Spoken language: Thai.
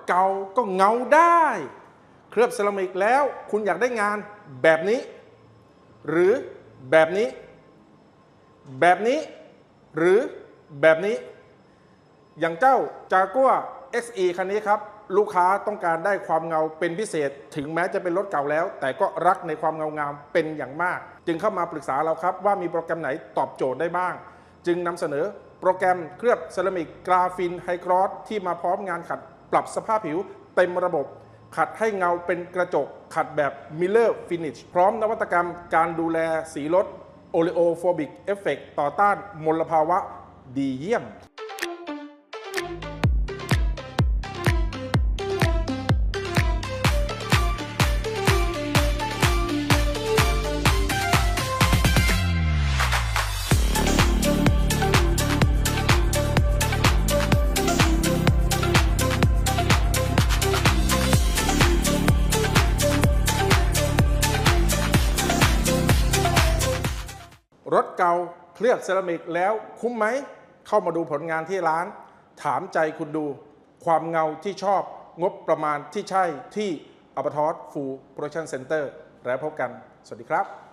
เก่าก็เงาได้เคลือบเซรามิกแล้วคุณอยากได้งานแบบนี้หรือแบบนี้แบบนี้หรือแบบนี้อย่างเจ้าจากัว XE คันนี้ครับลูกค้าต้องการได้ความเงาเป็นพิเศษถึงแม้จะเป็นรถเก่าแล้วแต่ก็รักในความเงางามเป็นอย่างมากจึงเข้ามาปรึกษาเราครับว่ามีโปรแกรมไหนตอบโจทย์ได้บ้างจึงนำเสนอโปรแกรมเคลือบเซรามิกกราฟินไฮครอสที่มาพร้อมงานขัดปรับสภาพผิวเต็มระบบขัดให้เงาเป็นกระจกขัดแบบมิลเลอร์ฟินิชพร้อมนวัตกรรมการดูแลสีรถโอเลโอโฟบิกเอฟเฟกต์ต่อต้านมลภาวะดีเยี่ยมรถเก่าเคลือบเซรามิกแล้วคุ้มไหมเข้ามาดูผลงานที่ร้านถามใจคุณดูความเงาที่ชอบงบประมาณที่ใช่ที่อัปทอสฟูลโปรดักชั่นเซ็นเตอร์แล้วพบกันสวัสดีครับ